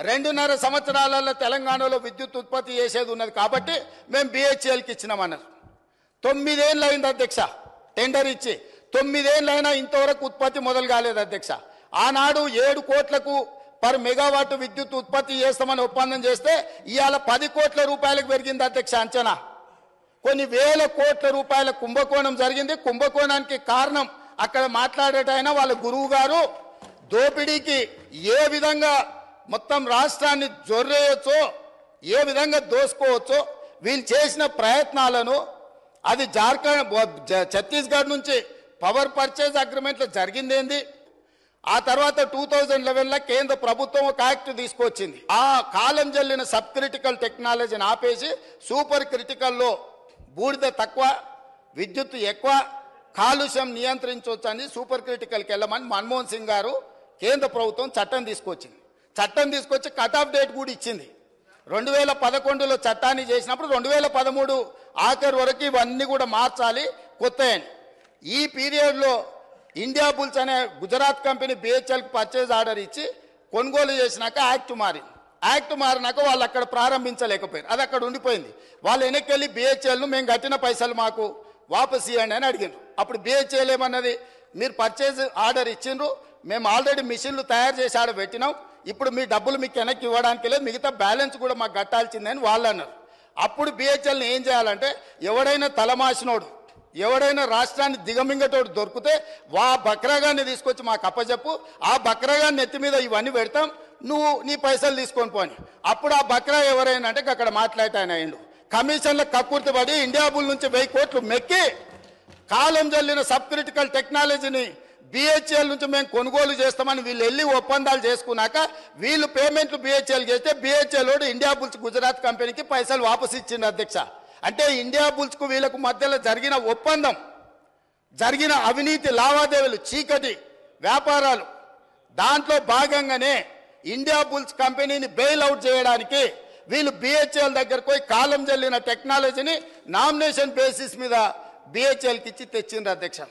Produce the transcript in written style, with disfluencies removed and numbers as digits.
2.5 సంవత్సరాలలో తెలంగాణలో విద్యుత్ ఉత్పత్తి చేసేది ఉన్నది కాబట్టి మేము BHELకి ఇచ్చినామన్నారు. 9 ఏళ్ళు అయింది అధ్యక్ష టెండర్ ఇచ్చి, 9 ఏళ్ళైనా ఇంతవరకు ఉత్పత్తి మొదలు కాలేదు అధ్యక్ష. ఆనాడు 7 కోట్లకు పర్ మెగావాట్ విద్యుత్ ఉత్పత్తి చేస్తామని ఒప్పందం చేస్తే ఇవాళ 10 కోట్ల రూపాయలకు పెరిగింది అధ్యక్ష అంచనా. కొన్ని వేల కోట్ల రూపాయల కుంభకోణం జరిగింది. కుంభకోణానికి కారణం అక్కడ మాట్లాడేటైనా వాళ్ళ గురువు గారు దోపిడీకి ఏ విధంగా మొత్తం రాష్ట్రాన్ని జొర్రేయచ్చో, ఏ విధంగా దోసుకోవచ్చో వీళ్ళు చేసిన ప్రయత్నాలను, అది ఛత్తీస్గఢ్ నుంచి పవర్ పర్చేజ్ అగ్రిమెంట్లో జరిగిందేంది, ఆ తర్వాత 2011లో కేంద్ర ప్రభుత్వం ఒక యాక్ట్ తీసుకొచ్చింది. ఆ కాలం జల్లిన సబ్ క్రిటికల్ టెక్నాలజీని ఆపేసి సూపర్ క్రిటికల్లో బూడిద తక్కువ, విద్యుత్ ఎక్కువ, కాలుష్యం నియంత్రించవచ్చు అని సూపర్ క్రిటికల్కి వెళ్ళమని మన్మోహన్ సింగ్ గారు కేంద్ర ప్రభుత్వం చట్టం తీసుకొచ్చింది. చట్టం తీసుకొచ్చి కట్ ఆఫ్ డేట్ కూడా ఇచ్చింది. 2011లో చట్టాన్ని చేసినప్పుడు 2013 ఆఖరి వరకు ఇవన్నీ కూడా మార్చాలి కొత్త. ఈ పీరియడ్లో ఇండియా బుల్స్ అనే గుజరాత్ కంపెనీ BHELకి పర్చేజ్ ఆర్డర్ ఇచ్చి కొనుగోలు చేసినాక యాక్ట్ మారింది. యాక్ట్ మారినాక వాళ్ళు అక్కడ ప్రారంభించలేకపోయారు, అది అక్కడ ఉండిపోయింది. వాళ్ళు వెనక్కి వెళ్ళి BHELను మేము కట్టిన పైసలు మాకు వాపస్ ఇవ్వండి అని అడిగారు. అప్పుడు BHEL ఏమన్నది, మీరు పర్చేజ్ ఆర్డర్ ఇచ్చిండ్రు, మేము ఆల్రెడీ మిషన్లు తయారు చేసి ఆడ పెట్టినాం, ఇప్పుడు మీ డబ్బులు మీకు వెనక్కి ఇవ్వడానికి లేదు, మిగతా బ్యాలెన్స్ కూడా మాకు కట్టాల్సిందని వాళ్ళు అన్నారు. అప్పుడు BHELని ఏం చేయాలంటే, ఎవడైనా తలమాసినోడు, ఎవడైనా రాష్ట్రాన్ని దిగమింగటోడు దొరికితే వా బక్రాగాన్ని తీసుకొచ్చి మాకు అప్పచెప్పు, ఆ బక్రాగాన్ని ఎత్తి మీద ఇవన్నీ పెడతాం, నువ్వు నీ పైసలు తీసుకొని పోని. అప్పుడు ఆ బక్రా ఎవరైనా అంటే అక్కడ మాట్లాడతాయన అయిండు. కమిషన్ల కక్కుర్తి పడి ఇండియా బుల్ నుంచి 1000 కోట్లు మెక్కి కాలం జల్లిన సబ్ క్రిటికల్ టెక్నాలజీని BHEL నుంచి మేము కొనుగోలు చేస్తామని వీళ్ళు వెళ్ళి ఒప్పందాలు చేసుకున్నాక వీళ్ళు పేమెంట్లు BHEL చేస్తే BHEL ఇండియా బుల్స్ గుజరాత్ కంపెనీకి పైసలు వాపసు ఇచ్చింది అధ్యక్ష. అంటే ఇండియా బుల్స్కు వీళ్ళకు మధ్యలో జరిగిన ఒప్పందం, జరిగిన అవినీతి లావాదేవీలు, చీకటి వ్యాపారాలు, దాంట్లో భాగంగానే ఇండియా బుల్స్ కంపెనీని బెయిల్ అవుట్ చేయడానికి వీళ్ళు BHEL దగ్గరకు పోయి కాలం జల్లిన టెక్నాలజీని నామినేషన్ బేసిస్ మీద BHELకి ఇచ్చి తెచ్చిండ్రు అధ్యక్ష.